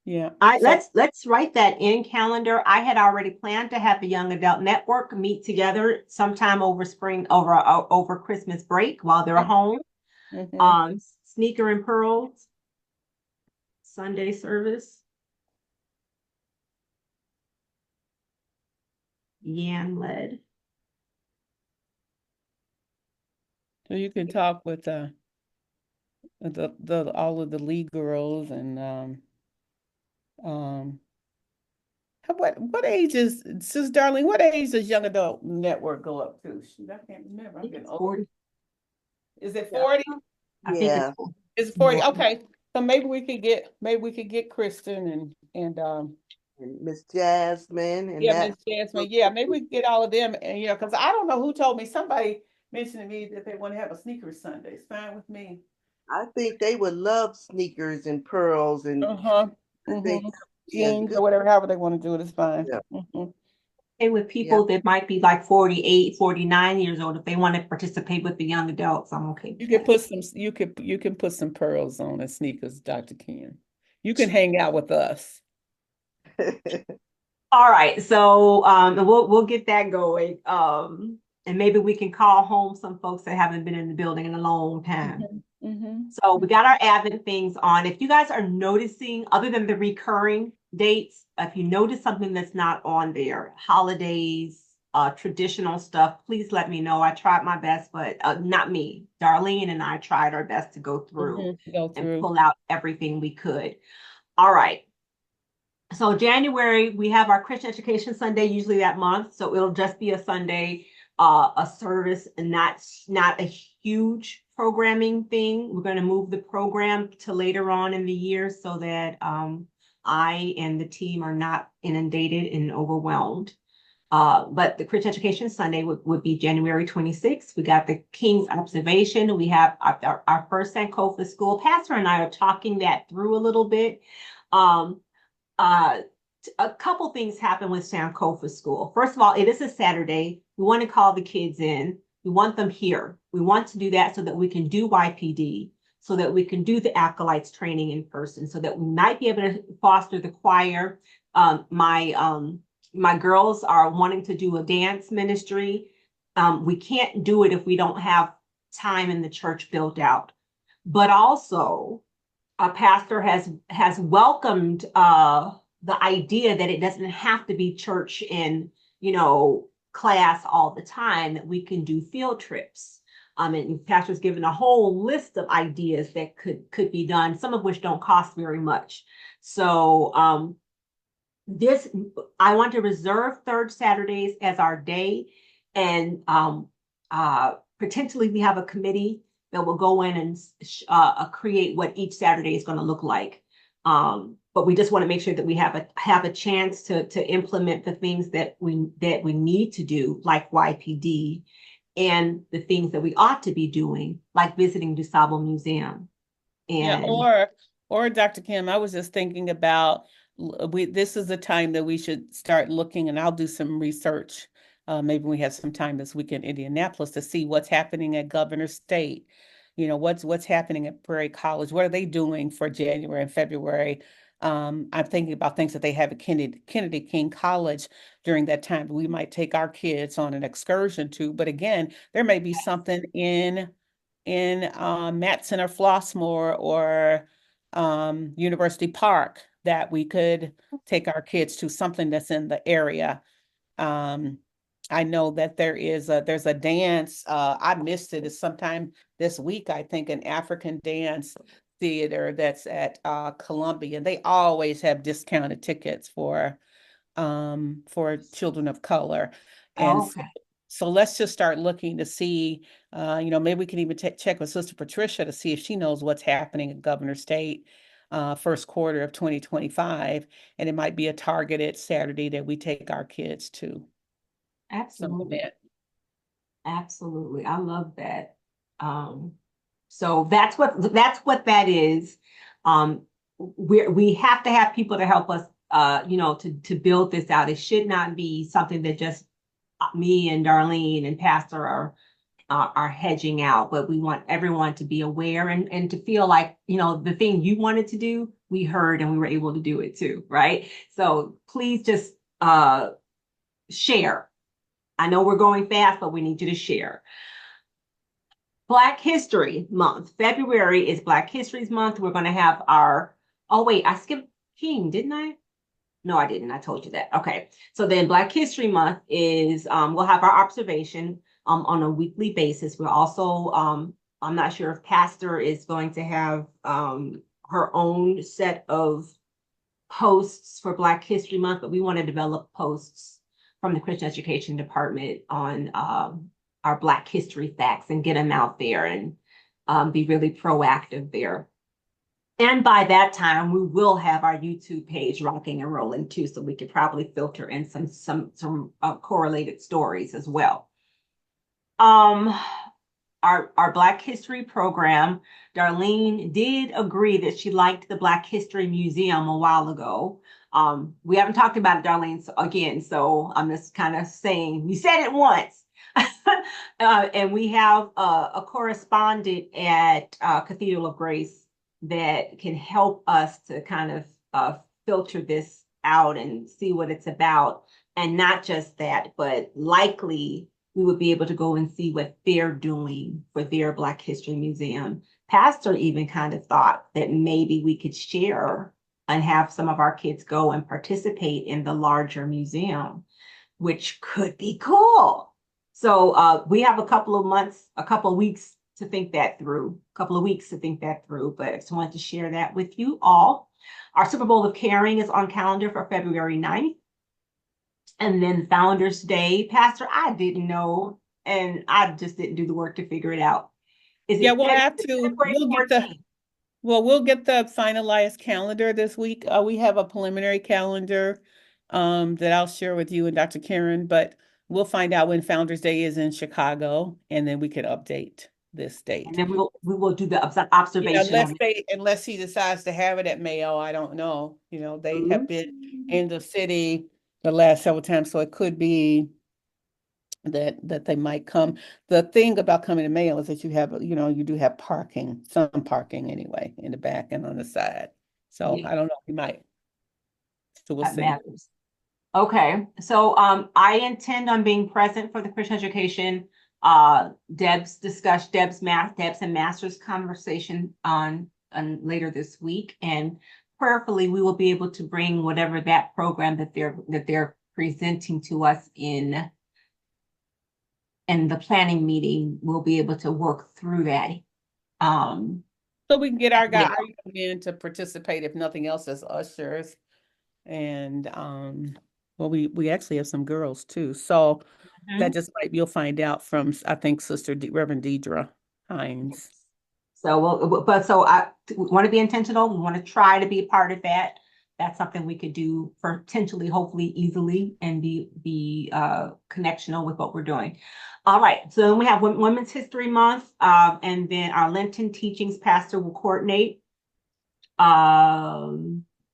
Yeah. Let's write that in calendar. I had already planned to have the Young Adult Network meet together sometime over Christmas break while they're home. Sneaker and pearls Sunday service. Yan led. So you can talk with the all of the lead girls and what age is Sis Darlene? What age does Young Adult Network go up to? Shoot, I can't remember. I'm getting old. 40. Is it 40? I think Yeah. It's 40. Okay. So maybe we could get Kristen and And Miss Jasmine and yeah, that. Miss Jasmine. Yeah, maybe we can get all of them, and because I don't know who told me. Somebody mentioned to me that they want to have a sneaker Sunday. It's fine with me. I think they would love sneakers and pearls and I think Jeans good. or whatever, however they want to do it, it's fine. Yeah. And with people that might be like 48, 49 years old, if they want to participate with the young adults, I'm okay with You that. can put some, you can put some pearls on and sneakers, Dr. Ken. You can hang out with us. All right, so we'll get that going. And maybe we can call home some folks that haven't been in the building in a long time. So we got our Advent things on. If you guys are noticing, other than the recurring dates, if you notice something that's not on there, holidays, traditional stuff, please let me know. I tried my best, but not me. Darlene and I tried our best to go through and pull out everything we could. All right. So January, we have our Christian Education Sunday, usually that month. So it'll just be a Sunday, a service, and not a huge programming thing. We're going to move the program to later on in the year so that I and the team are not inundated and overwhelmed. But the Christian Education Sunday would be January 26th. We got the King's Observation. We have our first Sankofa school. Pastor and I are talking that through a little bit. a couple things happen with Sankofa School. First of all, it is a Saturday. We want to call the kids in. We want them here. We want to do that so that we can do YPD, so that we can do the acolytes training in person, so that we might be able to foster the choir. My girls are wanting to do a dance ministry. We can't do it if we don't have time in the church built out. But also, a pastor has welcomed the idea that it doesn't have to be church in, class all the time, that we can do field trips. And pastor's given a whole list of ideas that could be done, some of which don't cost very much. So I want to reserve third Saturdays as our day, and potentially we have a committee that will go in and create what each Saturday is going to look like. But we just want to make sure that we have a chance to implement the things that we need to do, like YPD, and the things that we ought to be doing, like visiting DuSable Museum. Yeah, And or Dr. Kim, I was just thinking about this is the time that we should start looking, and I'll do some research. Maybe we have some time this week in Indianapolis to see what's happening at Governor State. What's happening at Prairie College. What are they doing for January and February? I'm thinking about things that they have at Kennedy King College during that time. We might take our kids on an excursion to, but again, there may be something in Matson or Flossmoor or University Park that we could take our kids to, something that's in the area. I know that there's a dance, I missed it, it's sometime this week, I think, an African dance theater that's at Columbia. They always have discounted tickets for children of color. And okay. so let's just start looking to see, maybe we can even check with Sister Patricia to see if she knows what's happening at Governor State first quarter of 2025. And it might be a targeted Saturday that we take our kids to some Absolutely. event. Absolutely. I love that. So that's what that is. We have to have people to help us, to build this out. It should not be something that just me and Darlene and Pastor are hedging out, but we want everyone to be aware and to feel like, the thing you wanted to do, we heard and we were able to do it too, right? So please just share. I know we're going fast, but we need you to share. Black History Month. February is Black History Month. We're going to have I skipped King, didn't I? No, I didn't. I told you that. Okay. So then Black History Month is, we'll have our observation on a weekly basis. We're also, I'm not sure if Pastor is going to have her own set of posts for Black History Month, but we want to develop posts from the Christian Education Department on our Black history facts and get them out there and be really proactive there. And by that time, we will have our YouTube page rocking and rolling too, so we could probably filter in some correlated stories as well. Our Black History program, Darlene did agree that she liked the Black History Museum a while ago. We haven't talked about it, Darlene, so I'm just kind of saying, you said it once. And we have a correspondent at Cathedral of Grace that can help us to kind of filter this out and see what it's about. And not just that, but likely we would be able to go and see what they're doing for their Black History Museum. Pastor even kind of thought that maybe we could share and have some of our kids go and participate in the larger museum, which could be cool. So we have a couple of weeks to think that through, but I just wanted to share that with you all. Our Super Bowl of Caring is on calendar for February 9th. And then Founders Day, Pastor, I didn't know, and I just didn't do the work to figure it out. We'll get the finalized calendar this week. We have a preliminary calendar that I'll share with you and Dr. Karen, but we'll find out when Founders Day is in Chicago, and then we could update this And date. then we will do the observation. Unless he decides to have it at Mayo, I don't know. They have been in the city the last several times, so it could be that they might come. The thing about coming to Mayo is that you do have parking, some parking anyway, in the back and on the side. So Yeah. I don't know, we might. So we'll That see. matters. Okay, so I intend on being present for the Christian education, Deb's and Masters conversation on later this week, and prayerfully we will be able to bring whatever that program that they're presenting to us in the planning meeting. We'll be able to work through that. So we can get our Yeah. young men to participate, if nothing else, as ushers. And well, we actually have some girls too. So that just you'll find out from, I think, Reverend Deidre Hines. So I want to be intentional. We want to try to be a part of that. That's something we could do potentially, hopefully, easily, and be connectional with what we're doing. All right. So then we have Women's History Month, and then our Lenten teachings pastor will coordinate.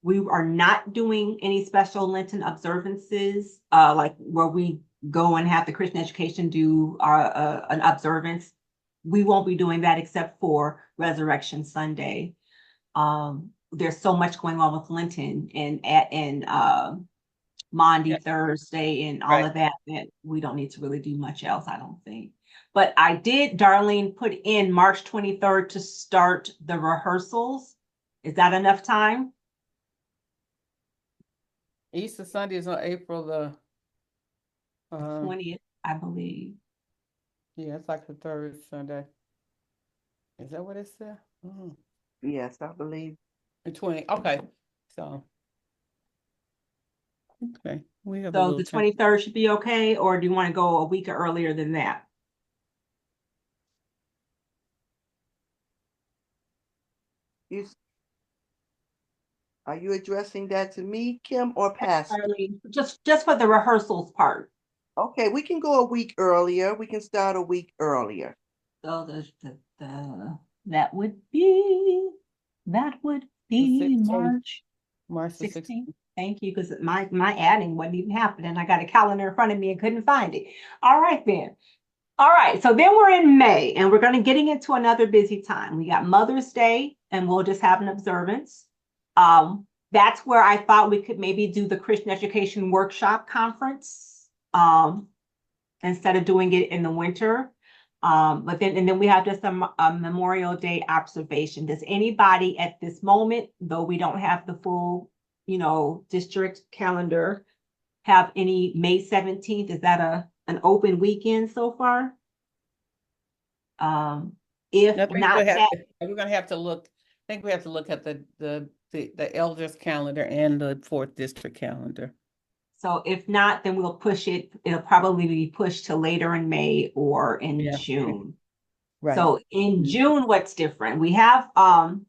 We are not doing any special Lenten observances, like where we go and have the Christian education do an observance. We won't be doing that except for Resurrection Sunday. There's so much going on with Lenten and Maundy Thursday and all of that we don't need to really do much else, I don't think. But I did, Darlene, put in March 23rd to start the rehearsals. Is that enough time? Easter Sunday is on April the 20th, I believe. Yeah, it's like the third Sunday. Is that what it said? Yes, I believe. The 20. Okay. So okay. We have a So little the time. 23rd should be okay, or do you want to go a week earlier than that? Are you addressing that to me, Kim, or Pastor? Darlene, just for the rehearsals part. Okay, we can go a week earlier. We can start a week earlier. So that would be March the 16th. Thank you, because my adding wasn't even happening. I got a calendar in front of me and couldn't find it. All right then. All right, so then we're in May, and we're getting into another busy time. We got Mother's Day, and we'll just have an observance. That's where I thought we could maybe do the Christian Education Workshop Conference, instead of doing it in the winter. But then we have just a Memorial Day observation. Does anybody at this moment, though we don't have the full, district calendar, have any May 17th? Is that an open weekend so far? If I think not, we're gonna have to look. I think we have to look at the elders calendar and the 4th district calendar. so if not, then we'll push it. It'll probably be pushed to later in May or in June. Right. So in June, what's different? We have the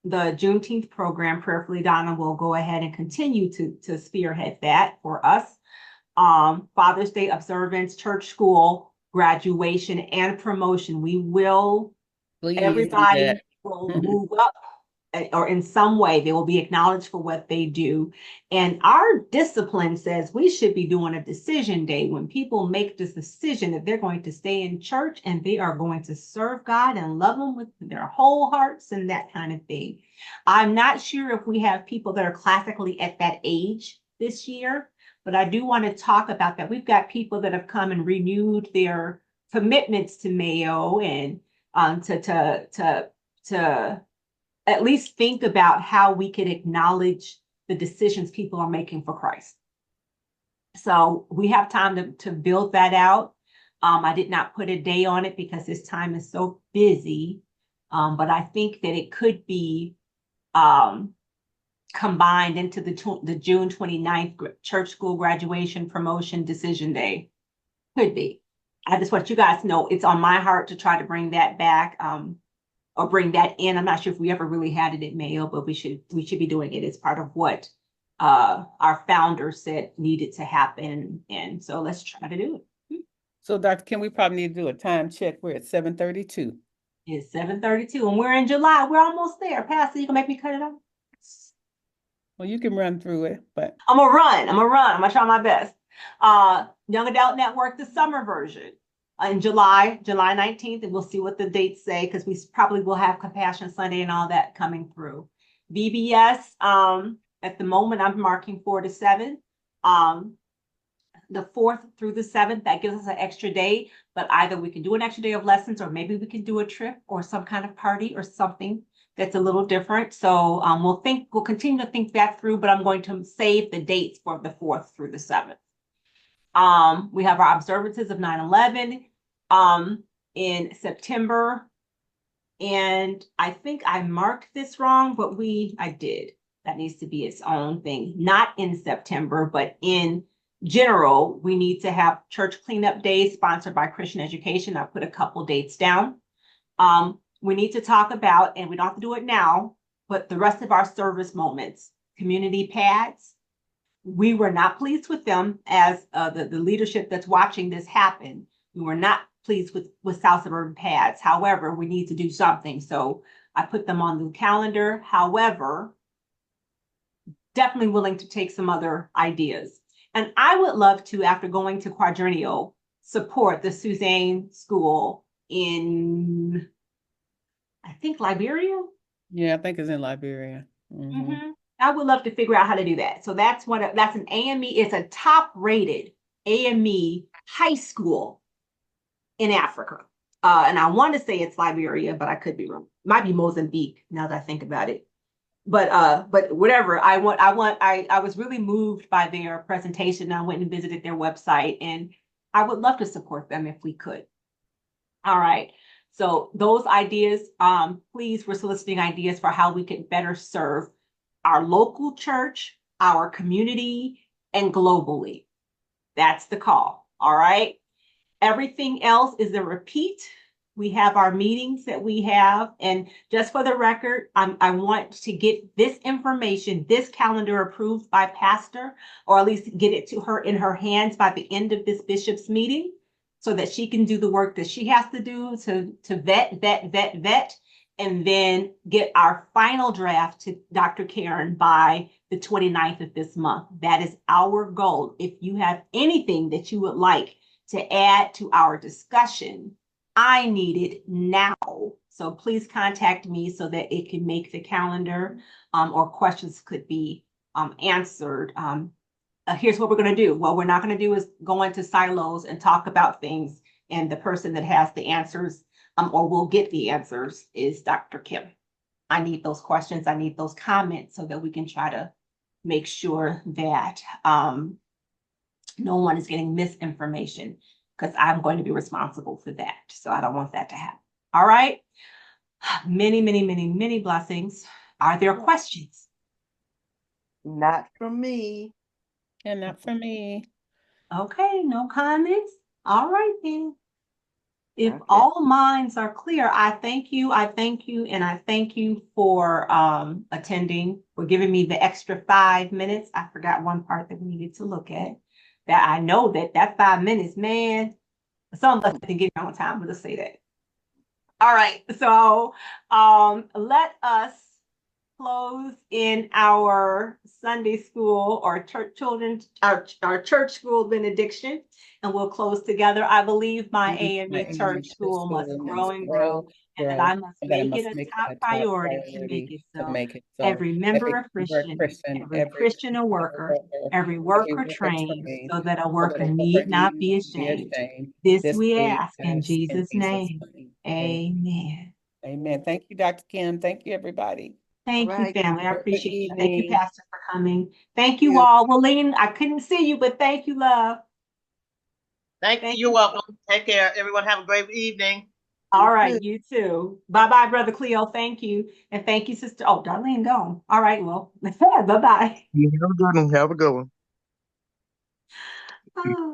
Juneteenth program. Prayerfully, Donna will go ahead and continue to spearhead that for us. Father's Day observance, church school, graduation, and promotion. We will, everybody will move up, or in some way they will be acknowledged for what they do. And our discipline says we should be doing a decision day when people make this decision that they're going to stay in church and they are going to serve God and love him with their whole hearts and that kind of thing. I'm not sure if we have people that are classically at that age this year, but I do want to talk about that. We've got people that have come and renewed their commitments to Mayo and to at least think about how we could acknowledge the decisions people are making for Christ. So we have time to build that out. I did not put a day on it because this time is so busy, but I think that it could be combined into the June 29th church school graduation promotion decision day. Could be. I just want you guys to know it's on my heart to try to bring that back, or bring that in. I'm not sure if we ever really had it at Mayo, but we should be doing it as part of what our founder said needed to happen. And so let's try to do it. So Dr. Kim, we probably need to do a time check. We're at 7:32. It's 7:32 and we're in July. We're almost there. Pastor, you can make me cut it off? Well, you can run through it, but I'm gonna run. I'm gonna try my best. Young Adult Network, the summer version, in July 19th, and we'll see what the dates say because we probably will have Compassion Sunday and all that coming through. VBS, at the moment, I'm marking 4 to 7. The 4th through the 7th, that gives us an extra day, but either we can do an extra day of lessons or maybe we can do a trip or some kind of party or something that's a little different. So we'll continue to think that through, but I'm going to save the dates for the 4th through the 7th. We have our observances of 9/11 in September. And I think I marked this wrong, but I did. That needs to be its own thing, not in September, but in general, we need to have church cleanup days sponsored by Christian Education. I put a couple dates down. We need to talk about, and we don't have to do it now, but the rest of our service moments, community pads. We were not pleased with them as the leadership that's watching this happen. We were not pleased with South Suburban pads. However, we need to do something. So I put them on the calendar. However, definitely willing to take some other ideas. And I would love to, after going to Quadrennial, support the Suzanne School in, I think, Liberia. yeah, I think it's in Liberia. Mm-hmm. I would love to figure out how to do that. So that's an AME. It's a top-rated AME high school in Africa. And I want to say it's Liberia, but I could be wrong. Might be Mozambique now that I think about it. But whatever. I was really moved by their presentation. I went and visited their website, and I would love to support them if we could. All right. So those ideas, please, we're soliciting ideas for how we can better serve our local church, our community, and globally. That's the call. All right. Everything else is a repeat. We have our meetings that we have. And just for the record, I want to get this information, this calendar approved by Pastor, or at least get it to her in her hands by the end of this bishop's meeting so that she can do the work that she has to do to vet, and then get our final draft to Dr. Karen by the 29th of this month. That is our goal. If you have anything that you would like to add to our discussion, I need it now. So please contact me so that it can make the calendar, or questions could be answered. Here's what we're going to do. What we're not going to do is go into silos and talk about things, and the person that has the answers or will get the answers is Dr. Kim. I need those questions. I need those comments so that we can try to make sure that no one is getting misinformation, because I'm going to be responsible for that. So I don't want that to happen. All right. Many, many, many, many blessings. Are there questions? Not from me. And not for me. Okay, no comments. All right then. If Okay. all minds are clear, I thank you, and I thank you for attending, for giving me the extra 5 minutes. I forgot one part that we needed to look at. That I know that 5 minutes, man, some of us didn't get here on time, but let's say that. All right, so let us close in our Sunday school or our church school benediction, and we'll close together. I believe my AME church school must grow and grow, and that I must make it a top priority to make it so. Every member a Christian, every Christian a worker, every worker trained, so that a worker need not be ashamed. This we ask in Jesus' name. Amen. Amen. Thank you, Dr. Kim. Thank you, everybody. Thank you, Right. family. I appreciate you. Thank you, evening. Pastor, for coming. Thank you Yeah. all. Willeen, I couldn't see you, but thank you, love. Thank you. Thank You're you. welcome. Take care. Everyone have a great evening. All right, you too. Bye-bye, Brother Cleo. Thank you. And thank you, Sister. Oh, Darlene gone. All right, well, bye-bye. Have a good one. Have a good one. Oh.